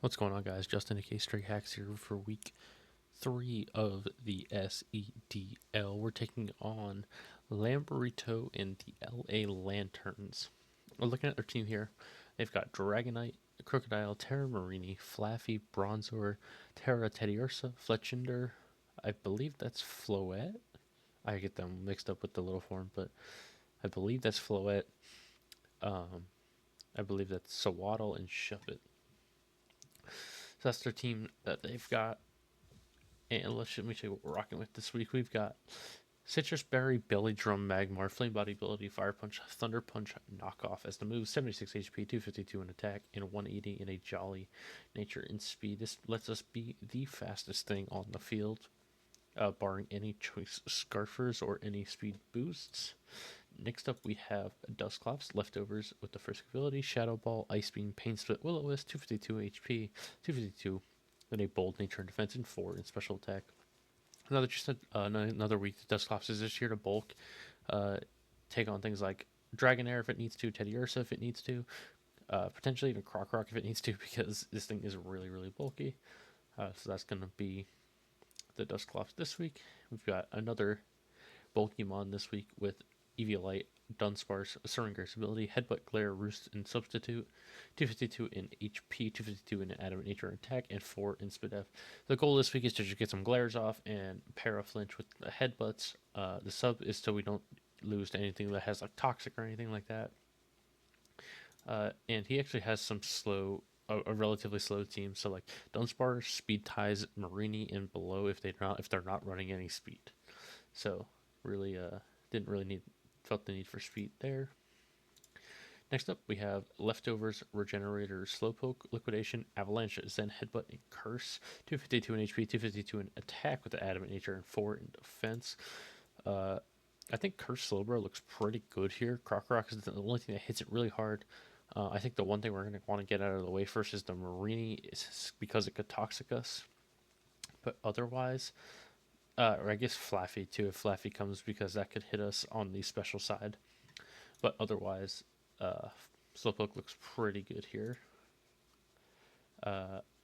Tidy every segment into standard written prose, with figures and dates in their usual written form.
What's going on, guys? Justin aka Stray Hacks here for week 3 of the SEDL. We're taking on Lamburito and the LA Lanturns. We're looking at their team here. They've got Dragonite, Crocodile, Terra Marini, Flaffy, Bronzor, Terra Teddiursa, Fletchinder. I believe that's Floette. I get them mixed up with the little form, but I believe that's Floette. I believe that's Sawaddle and Shuppet. So that's their team that they've got. And let me show you what we're rocking with this week. We've got Citrus Berry, Belly Drum, Magmar, Flame Body Ability, Fire Punch, Thunder Punch, Knockoff as the move, 76 HP, 252 in attack, and 180 in a Jolly Nature and Speed. This lets us be the fastest thing on the field, barring any choice Scarfers or any speed boosts. Next up, we have Dusclops, Leftovers with the first ability, Shadow Ball, Ice Beam, Pain Split, Will-O-Wisp, 252 HP, 252 in a Bold Nature and Defense, and 4 in Special Attack. Another week, Dusclops is just here to bulk, take on things like Dragonair if it needs to, Teddiursa if it needs to, potentially even Croc if it needs to, because this thing is really, really bulky. So that's going to be the Dusclops this week. We've got another Bulkymon this week with Eviolite, Dunsparce, Surrenger's ability, Headbutt, Glare, Roost, and Substitute, 252 in HP, 252 in Adamant Nature and Attack, and 4 in Spidef. The goal this week is to just get some Glares off and Paraflinch with the Headbutts. The sub is so we don't lose to anything that has like Toxic or anything like that. And he actually has some a relatively slow team. So like Dunsparce, Speed Ties, Marini, and below if they're not running any speed. So really didn't really felt the need for speed there. Next up, we have Leftovers, Regenerator, Slowpoke, Liquidation, Avalanche, Zen, Headbutt, and Curse. 252 in HP, 252 in attack with the Adamant Nature, and 4 in defense. I think Curse Slowbro looks pretty good here. Croc is the only thing that hits it really hard. I think the one thing we're going to want to get out of the way first is the Marini, because it could Toxic us. But otherwise, or I guess Flaffy too, if Flaffy comes, because that could hit us on the special side. But otherwise, Slowpoke looks pretty good here.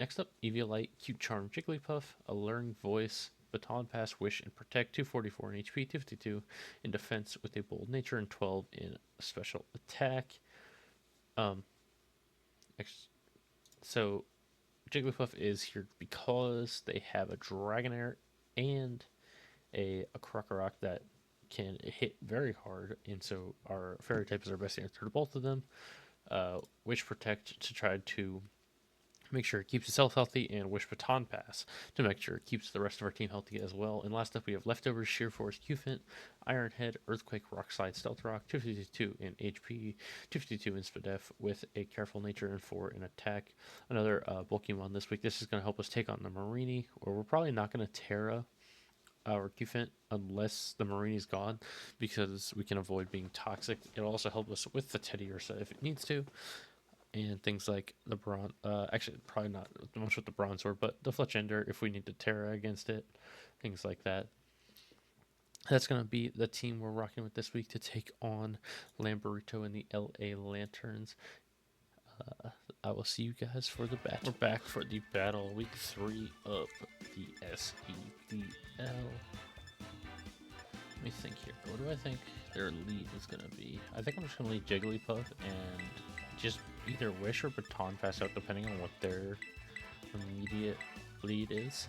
Next up, Eviolite, Cute Charm, Jigglypuff, Alluring Voice, Baton Pass, Wish, and Protect, 244 in HP, 252 in defense with a Bold Nature, and 12 in special attack. So Jigglypuff is here because they have a Dragonair and a Krokorok that can hit very hard, and so our Fairy type is our best answer to both of them. Wish Protect to try to make sure it keeps itself healthy, and Wish Baton Pass to make sure it keeps the rest of our team healthy as well. And last up, we have Leftovers, Sheer Force, Qfint, Iron Head, Earthquake, Rock Slide, Stealth Rock, 252 in HP, 252 in Spidef with a Careful Nature and 4 in attack. Another Pokemon this week. This is going to help us take on the Marini, or we're probably not going to Terra our Qfint unless the Marini's gone, because we can avoid being toxic. It'll also help us with the Teddiursa if it needs to, and things like the actually probably not much with the Bronzor, but the Fletchinder if we need to Terra against it, things like that. That's going to be the team we're rocking with this week to take on Lamburito and the LA Lanturns. I will see you guys for the battle. We're back for the battle, week 3 of the SEDL. Let me think here. What do I think their lead is going to be? I think I'm just going to lead Jigglypuff and just either Wish or Baton Pass out, depending on what their immediate lead is.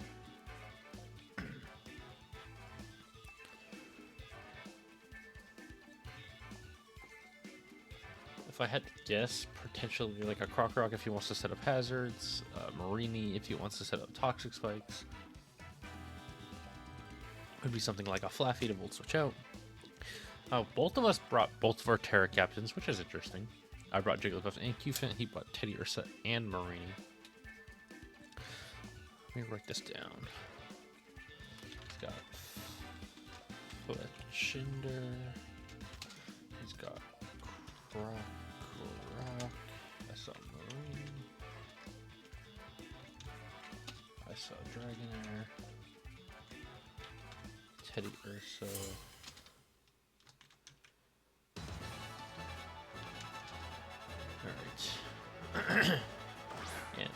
If I had to guess, potentially like a Krokorok if he wants to set up hazards, Marini if he wants to set up toxic spikes. Would be something like a Flaffy to Volt Switch out. Both of us brought both of our Terra Captains, which is interesting. I brought Jigglypuff and Qfint, he brought Teddiursa and Marini. Let me write this down. He's got Fletchinder. He's got Croc. I saw Marine. I saw Dragonair. Teddiursa. Alright. And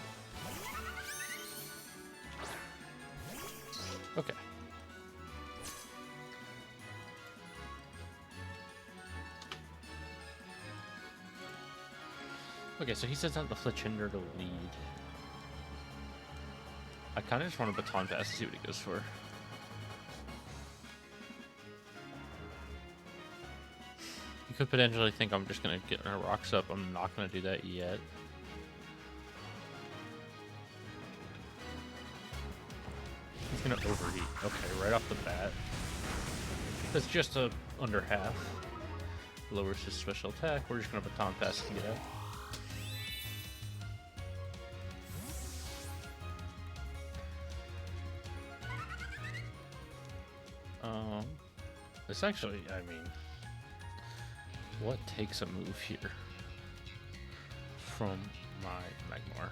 Okay, so he sends out the Fletchender to lead. I kind of just want a baton pass to see what he goes for. You could potentially think I'm just going to get our rocks up. I'm not going to do that yet. He's going to overheat. Okay, right off the bat. That's just a under half. Lowers his special attack. We're just going to baton pass to get out. It's actually, I mean, what takes a move here from my Magmar?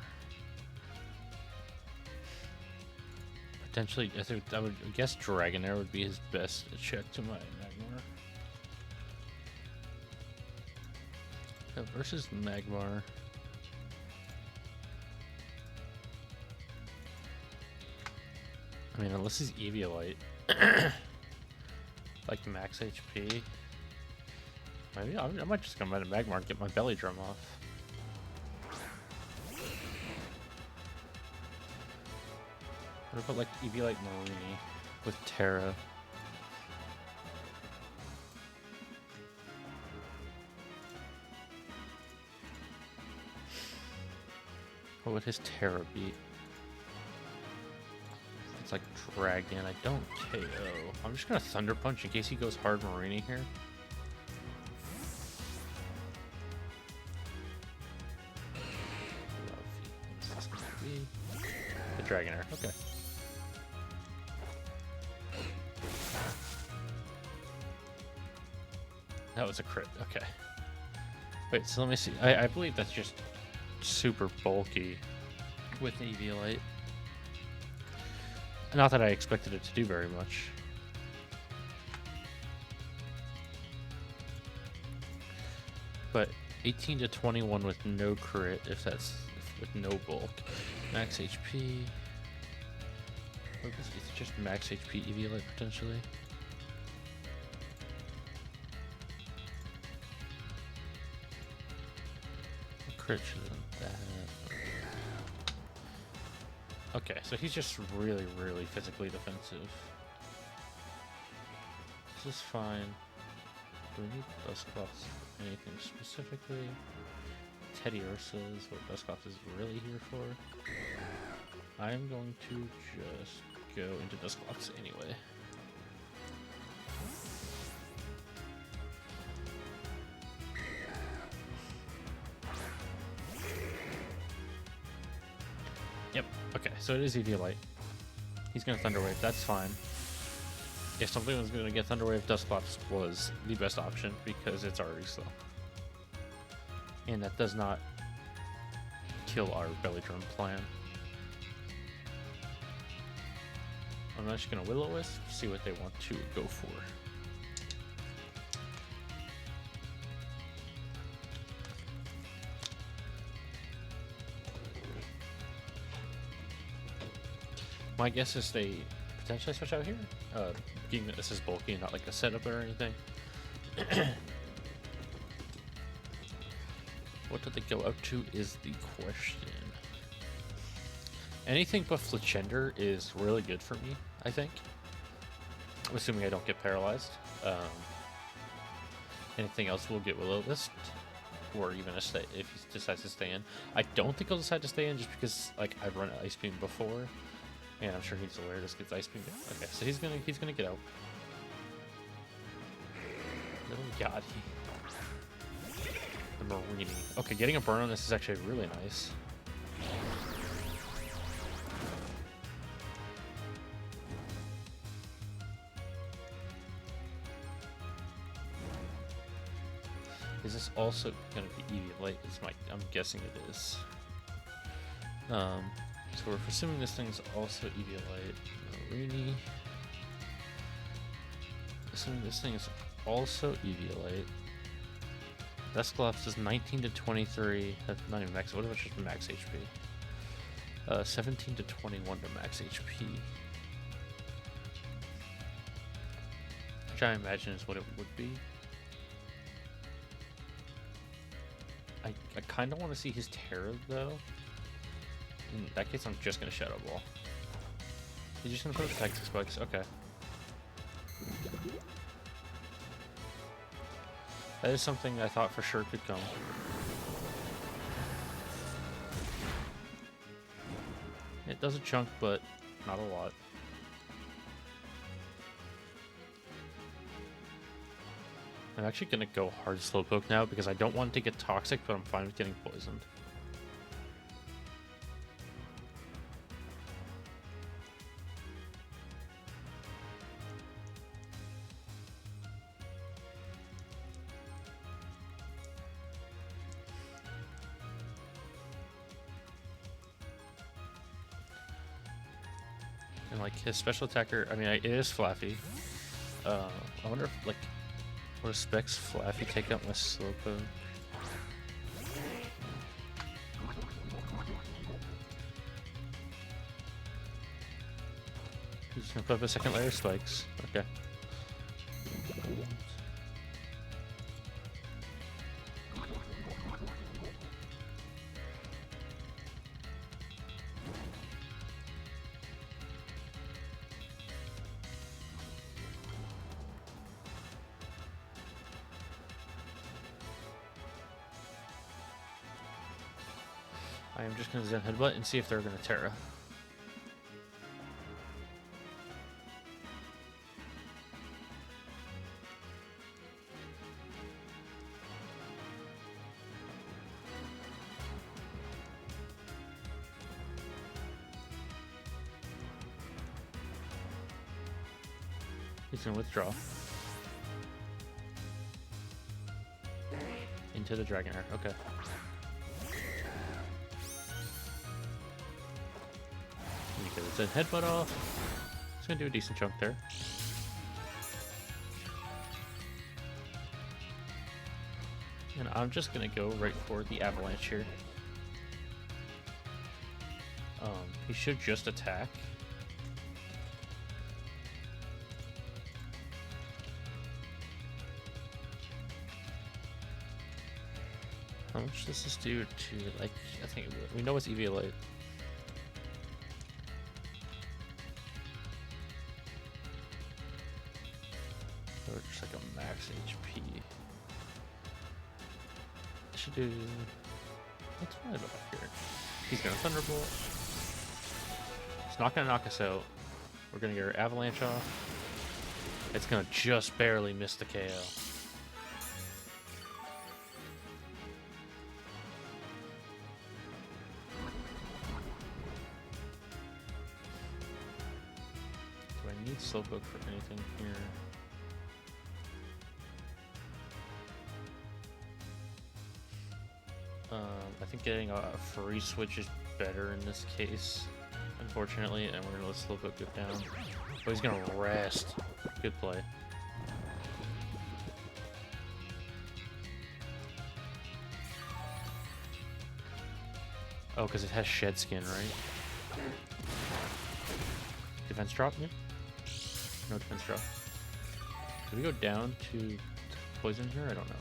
Potentially, I would guess Dragonair would be his best check to my Magmar. Versus Magmar. I mean, unless he's Eviolite. Like max HP. Maybe I might just come out of Magmar and get my belly drum off. What about like Eviolite Marini with Terra? What would his Terra be? It's like Dragon. I don't KO. I'm just gonna Thunder Punch in case he goes hard Marini here. What's this gonna be? The Dragonair. Okay. That was a crit. Okay. Wait. So let me see. I believe that's just super bulky with Eviolite. Not that I expected it to do very much. But 18 to 21 with no crit, with no bulk. Max HP. It's just max HP Eviolite potentially. Crit should have done that. Okay, so he's just really, really physically defensive. This is fine. Do we need Dusclops for anything specifically? Teddy Ursa is what Dusclops is really here for. I'm going to just go into Dusclops anyway. Yep, okay, so it is Eviolite. He's gonna Thunder Wave, that's fine. If something was gonna get Thunder Wave, Dusclops was the best option because it's already slow. And that does not kill our Belly Drum plan. I'm actually gonna Will-O-Wisp, see what they want to go for. My guess is they potentially switch out here, being that this is bulky and not like a setup or anything. What do they go out to is the question. Anything but Fletchender is really good for me, I think. I'm assuming I don't get paralyzed. Anything else will get Will-O-Wisp, or even a stay if he decides to stay in. I don't think he'll decide to stay in just because like I've run Ice Beam before. And I'm sure he's aware this gets Ice Beam. Okay, so he's gonna get out. Little Yachty. The Marini. Okay, getting a burn on this is actually really nice. Is this also gonna be Eviolite? I'm guessing it is. So we're assuming this thing's also Eviolite. Marini. Assuming this thing is also Eviolite. Dusclops is 19 to 23. That's not even max. What if it's just max HP? 17 to 21 to max HP. Which I imagine is what it would be. I I kind of want to see his Terra, though. In that case, I'm just going to Shadow Ball. He's just going to put up Texas Spikes. Okay. That is something I thought for sure could come. It does a chunk, but not a lot. I'm actually going to go hard Slowpoke now because I don't want it to get toxic, but I'm fine with getting poisoned. And like his special attacker, I mean, it is Flaffy. I wonder if like what specs Flaffy take out my Slowpoke? He's gonna put up a second layer of spikes. Okay. I am just gonna Zen Headbutt and see if they're gonna Terra. He's gonna withdraw into the Dragonair. Okay. Get his Headbutt off. He's gonna do a decent chunk there. And I'm just gonna go right for the Avalanche here. He should just attack. How much does this do to, like, I think we know it's EVLA. Or just like a max HP. I should do. What's right about here? He's gonna Thunderbolt. It's not gonna knock us out. We're gonna get our Avalanche off. It's gonna just barely miss the KO. Do I need Slowpoke for anything here? I think getting a free switch is better in this case, unfortunately, and we're gonna let Slowpoke go down. Oh, he's gonna rest. Good play. Oh, because it has Shed Skin, right? Defense drop? Yeah. No defense drop. Do we go down to poison here? I don't know.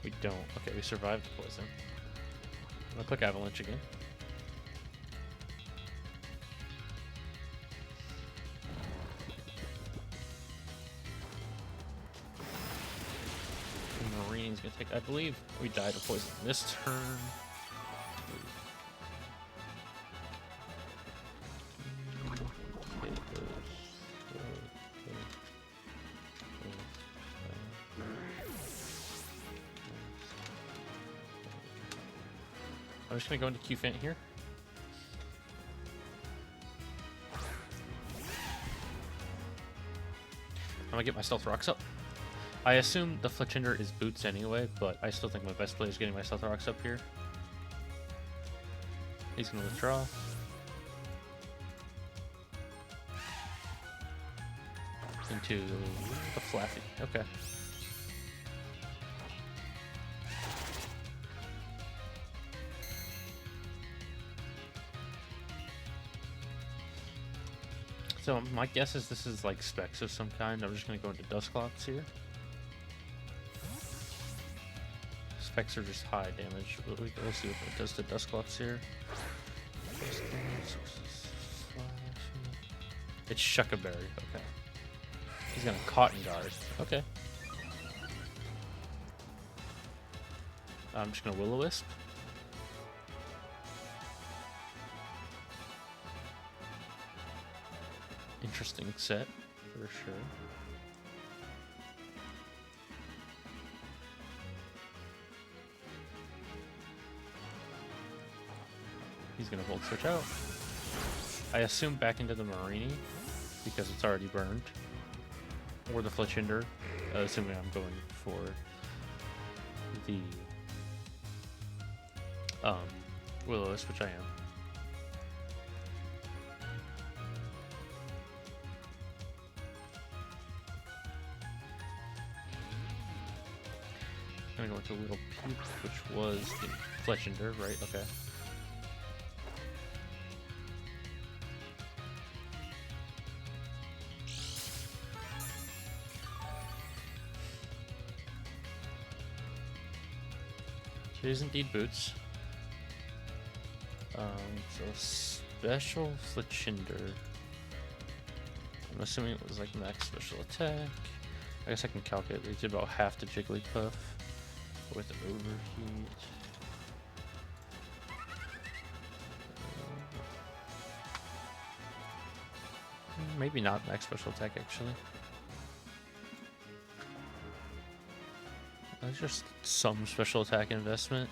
We don't. Okay, we survived the poison. I'm gonna click Avalanche again. And Marine's gonna take. I believe we died of poison this turn. I'm just gonna go into Q-Fant here. I'm gonna get my Stealth Rocks up. I assume the Fletchinder is boots anyway, but I still think my best play is getting my Stealth Rocks up here. He's gonna withdraw. Into the Flaffy. Okay. So my guess is this is like specs of some kind. I'm just gonna go into Dusclops here. effects are just high damage. We'll see what that does to Dusclops here. It's Shuckaberry. Okay. He's gonna Cotton Guard. Okay. I'm just gonna Will-O-Wisp. Interesting set, for sure. He's gonna Volt Switch out. I assume back into the Marini, because it's already burned. Or the Fletchinder, assuming I'm going for the Will-O-Wisp, which I am. I'm gonna go into Little Peep, which was the Fletchinder, right? Okay. It is indeed Boots. So special Fletchinder. I'm assuming it was like max special attack. I guess I can calculate. They did about half the Jigglypuff with Overheat. Maybe not max special attack actually. That's just some special attack investment.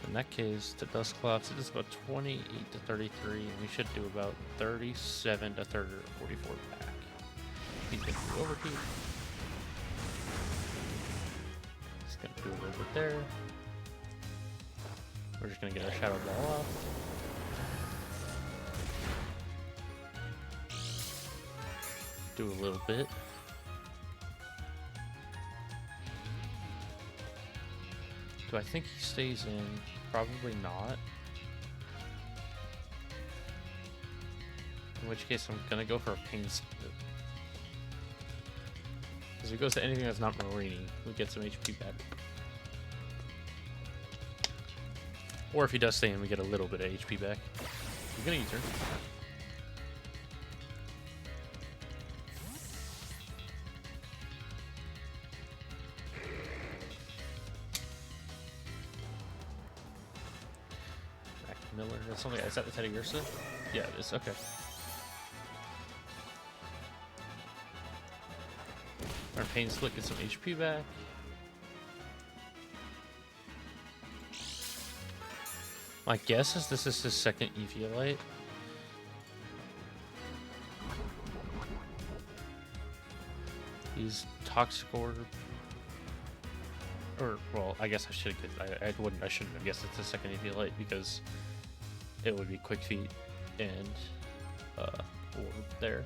In that case, to Dusclops, it is about 28 to 33, and we should do about 37 to 30 or 44 back. He's going to do Overheat. He's going to do a little bit there. We're just going to get our Shadow Ball off. Do a little bit. Do I think he stays in? Probably not. In which case I'm gonna go for a Pain Split. Because if he goes to anything that's not Marini, we get some HP back. Or if he does stay in, we get a little bit of HP back. He's gonna use her. Miller, that's something. Is that the Teddy Ursa? Yeah, it is. Okay. Our Pain Split gets some HP back. My guess is this is his second Eviolite. He's Toxic Orb. Or, well, I guess I should get. I shouldn't have guessed it's the second Eviolite because it would be Quick Feet and Orb there.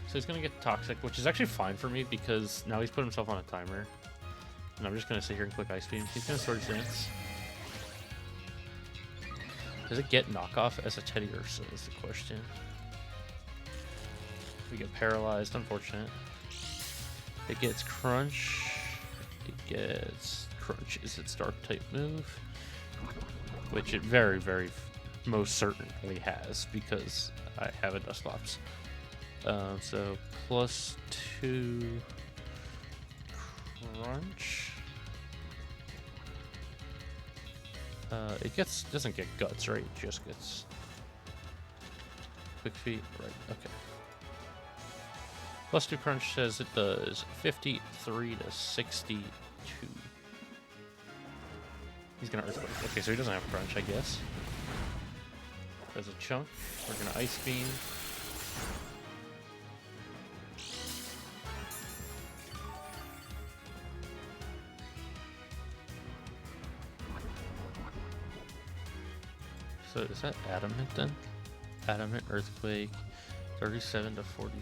So he's gonna get Toxic, which is actually fine for me because now he's put himself on a timer. And I'm just gonna sit here and click Ice Beam. He's gonna Swords Dance. Does it get knockoff as a Teddy Ursa is the question. We get paralyzed, unfortunate. It gets Crunch. It gets Crunch is its Dark type move. Which it very, very most certainly has because I have a Dusclops. So +2 Crunch. It doesn't get Guts, right? It just gets Quick Feet, right? Okay. +2 Crunch says it does 53 to 62. He's gonna Earthquake. Okay, so he doesn't have Crunch, I guess. There's a Chunk. We're gonna Ice Beam. So is that Adamant then? Adamant, Earthquake, 37 to 44.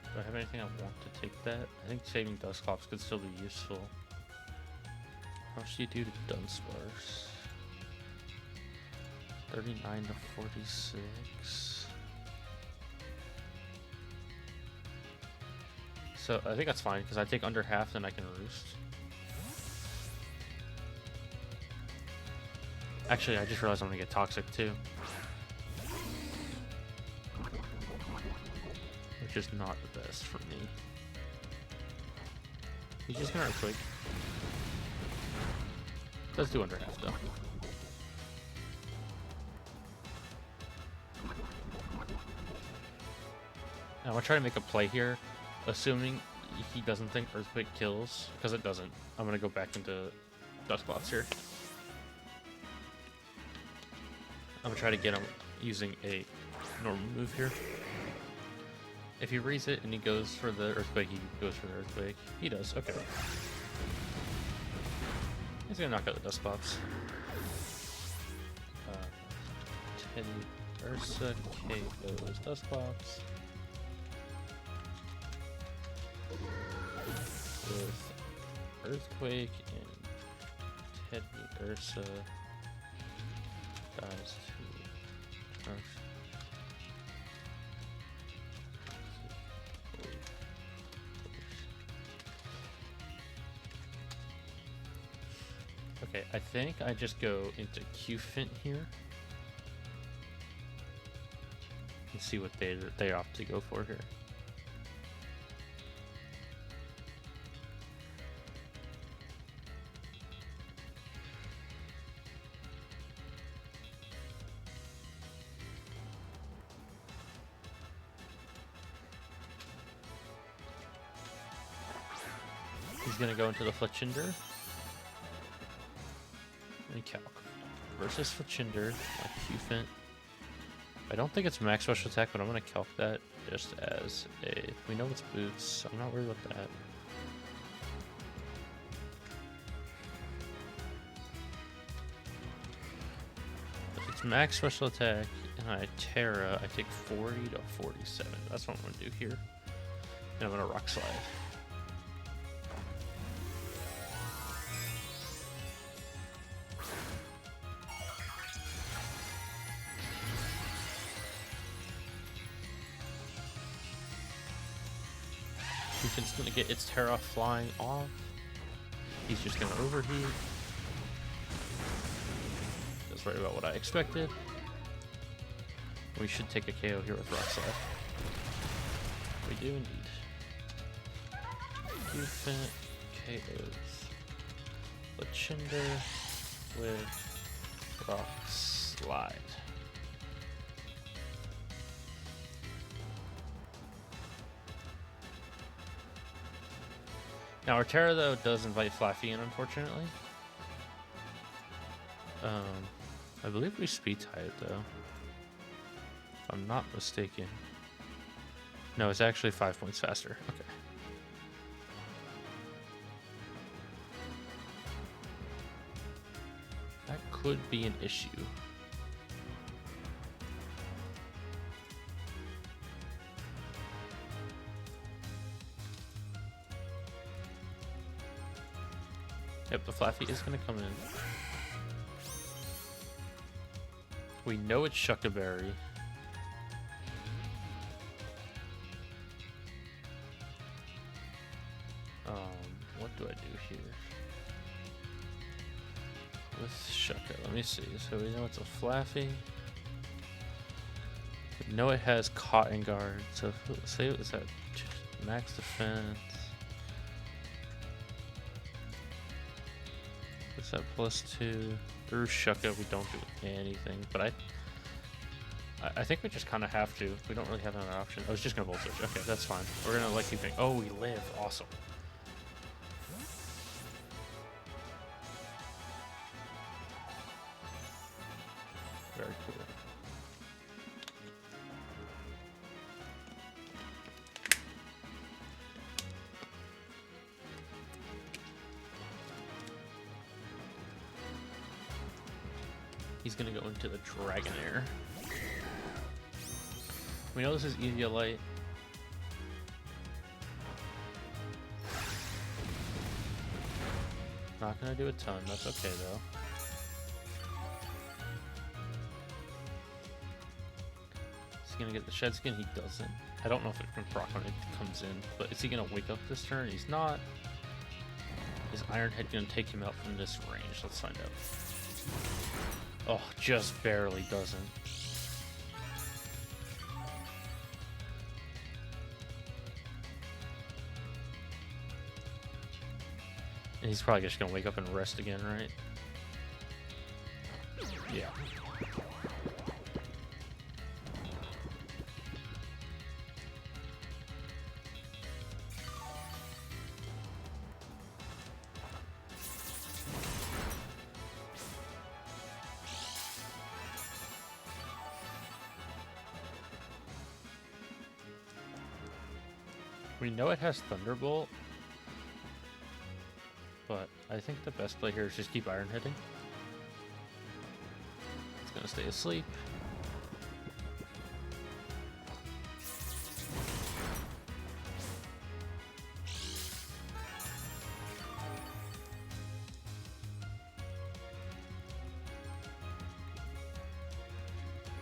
Do I have anything I want to take that? I think saving Dusclops could still be useful. How much do you do to Dunsparce? 39 to 46. So I think that's fine because I take under half, then I can roost. Actually, I just realized I'm gonna get toxic too, which is not the best for me. He's just gonna earthquake. Does do under half though. Now I'm gonna try to make a play here, assuming he doesn't think earthquake kills, because it doesn't. I'm gonna go back into dust clots here. I'm gonna try to get him using a normal move here. If he reads it and he goes for the earthquake, he goes for the earthquake. He does, okay. He's gonna knock out the dust clots. Teddy Ursa KOs dust clots. With earthquake and Teddy Ursa dies to Earth. Okay, I think I just go into Q-Fint here and see what they opt to go for here. He's gonna go into the Fletchinder and calc versus Fletchinder, like Q-Fint. I don't think it's max special attack, but I'm gonna calc that just as a. We know it's boots, so I'm not worried about that. If it's max special attack and I Terra, I take 40 to 47. That's what I'm gonna do here, and I'm gonna Rock Slide. Q-Fint's gonna get its Terra flying off. He's just gonna overheat. That's right about what I expected. We should take a KO here with Rock Slide. We do indeed. Q-Fint KOs Fletchinder with Rock Slide. Now our Terra though does invite Flaffy in, unfortunately. I believe we speed tie it though, if I'm not mistaken. No, it's actually 5 points faster. Okay. That could be an issue. Yep, the Flaffy is going to come in. We know it's Shuckaberry. What do I do here? With Shucka, let me see. So we know it's a Flaffy. We know it has Cotton Guard. So say it was at max defense. What's that +2? Through Shucka, we don't do anything. But I think we just kind of have to. We don't really have another option. I was just gonna Volt Switch. Okay, that's fine. We're gonna keep going. Oh, we live. Awesome. Very cool. He's gonna go into the Dragonair. We know this is Eviolite. Not gonna do a ton, that's okay though. He's he gonna get the shed skin? He doesn't. I don't know if it can proc when it comes in, but is he gonna wake up this turn? He's not. Is Iron Head gonna take him out from this range? Let's find out. Oh, just barely doesn't. And he's probably just gonna wake up and rest again, right? Yeah. We know it has Thunderbolt, but I think the best play here is just keep Iron Heading. It's gonna stay asleep.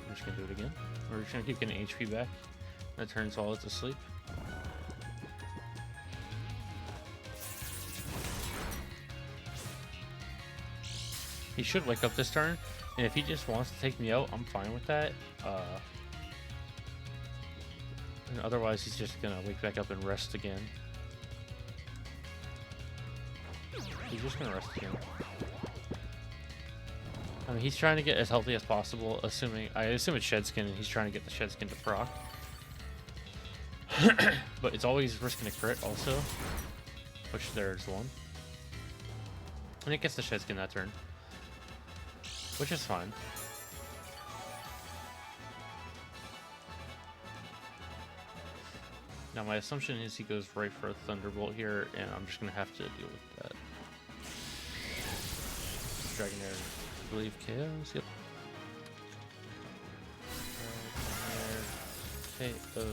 I'm just gonna do it again. We're just gonna keep getting HP back. That turns while it's asleep. He should wake up this turn, and if he just wants to take me out, I'm fine with that. And otherwise, he's just gonna wake back up and rest again. He's just gonna rest again. I mean, he's trying to get as healthy as possible, I assume it's Shed Skin, and he's trying to get the Shed Skin to proc. But it's always risking a crit also, which there's one. And it gets the Shed Skin that turn, which is fine. Now my assumption is he goes right for a Thunderbolt here, and I'm just going to have to deal with that. Dragonair, I believe, KOs, yep. Dragonair, KO.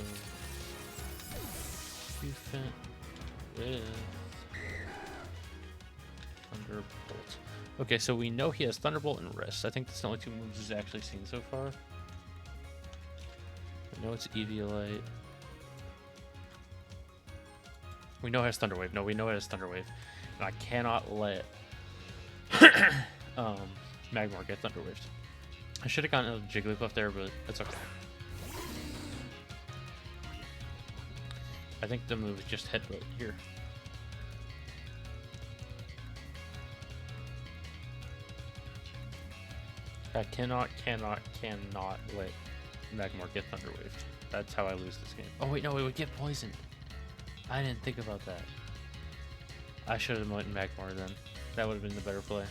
Defense with Thunderbolt. Okay, so we know he has Thunderbolt and Rest. I think that's the only two moves he's actually seen so far. I know it's Eviolite. We know it has Thunder Wave. No, we know it has Thunder Wave. And I cannot let Magmar get Thunder Waved. I should have gotten a Jigglypuff there, but that's okay. I think the move is just Headbutt here. I cannot let Magmar get Thunder Waved. That's how I lose this game. Oh wait, no, it would get poisoned. I didn't think about that. I should have went Magmar then. That would have been the better play.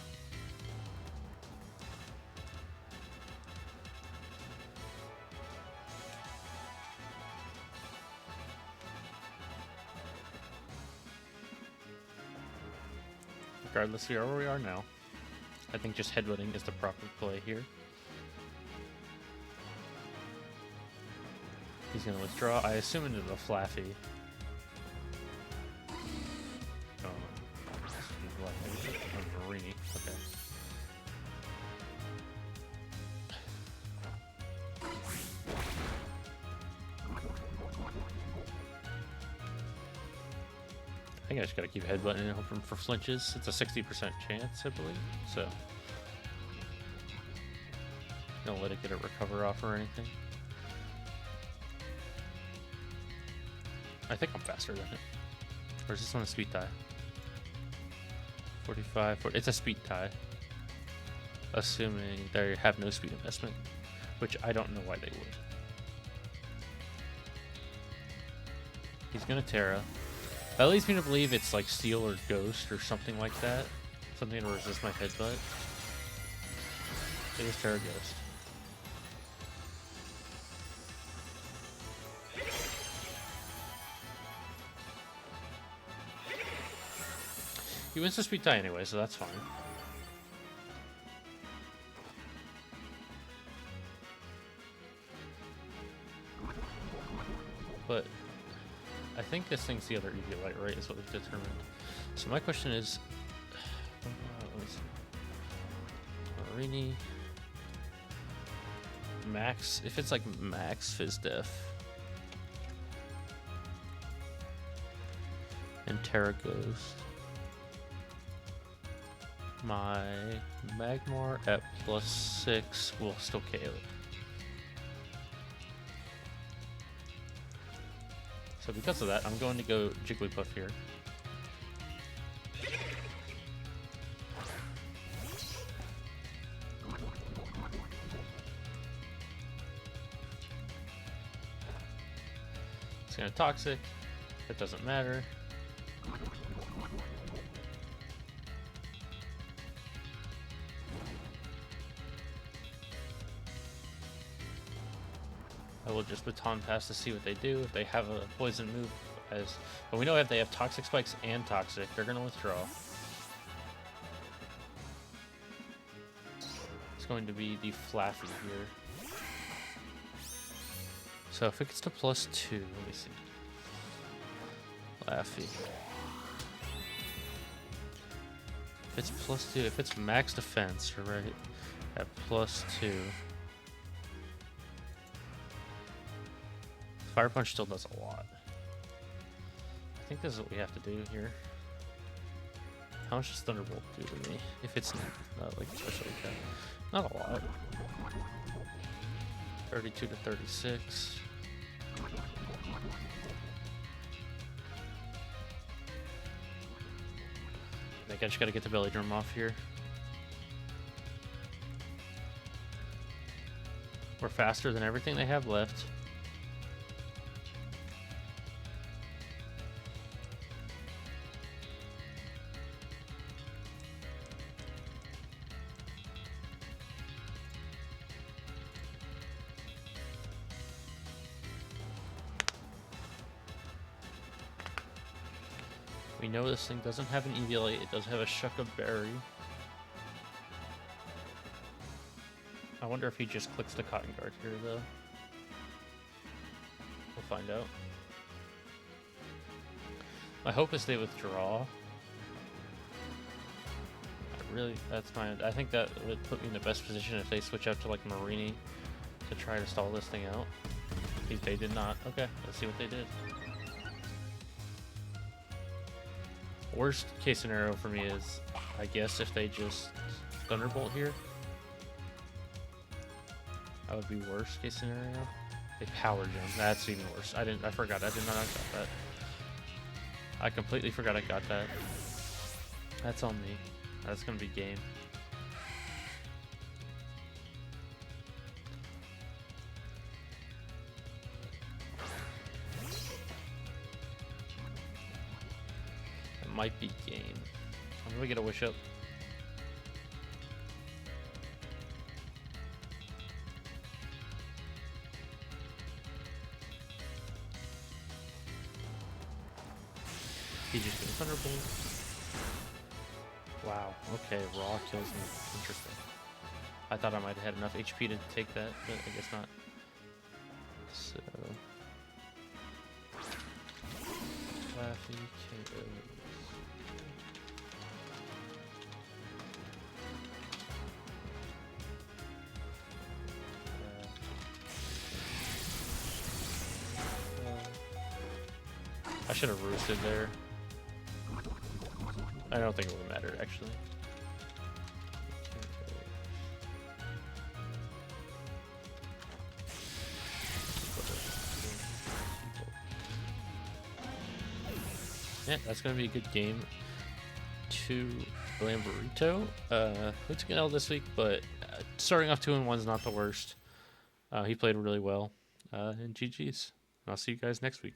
Regardless, we are where we are now. I think just headbutting is the proper play here. He's going to withdraw. I assume into the Flaffy. Marini. Okay. I think I just gotta keep headbutting and hoping for flinches. It's a 60% chance, I believe. So don't let it get a recover off or anything. I think I'm faster than it. Or is this one a speed tie? 45, 40. It's a speed tie. Assuming they have no speed investment, which I don't know why they would. He's gonna Terra. That leads me to believe it's like Steel or Ghost or something like that. Something to resist my headbutt. It is Terra Ghost. He wins the speed tie anyway, so that's fine. But I think this thing's the other Eviolite, right? Is what we've determined. So my question is, let me see. Marini, max, if it's like max Fizz Def and Terra Ghost, my Magmar at +6 will still KO it. So because of that, I'm going to go Jigglypuff here. It's gonna Toxic. It doesn't matter. I will just Baton Pass to see what they do. If they have a poison move, but we know if they have Toxic Spikes and Toxic, they're gonna withdraw. It's going to be the Flaffy here. So if it gets to +2, let me see. Flaffy. If it's +2, if it's max defense, right, at +2. Fire Punch still does a lot. I think this is what we have to do here. How much does Thunderbolt do to me? If it's not like special attack. Not a lot. 32 to 36. I think I just gotta get the Belly Drum off here. We're faster than everything they have left. We know this thing doesn't have an EVLA, it does have a Shucka Berry. I wonder if he just clicks the Cotton Guard here, though. We'll find out. My hope is they withdraw. I think that would put me in the best position if they switch out to like Marini to try to stall this thing out. They did not. Okay, let's see what they did. Worst case scenario for me is, I guess, if they just Thunderbolt here. That would be worst case scenario. They Power Gem. That's even worse. I forgot. I did not got that. I completely forgot I got that. That's on me. That's gonna be game. Might be game. I'm gonna get a Wish Up. He just did Thunderbolt. Wow. Okay, Raw kills me. Interesting. I thought I might have had enough HP to take that, but I guess not. So. Flaffy KO. I should have roosted there. I don't think it would matter, actually. Yeah, that's going to be a good game to Lamborito. We took an L this week, but starting off 2-1 is not the worst. He played really well. And GG's. I'll see you guys next week.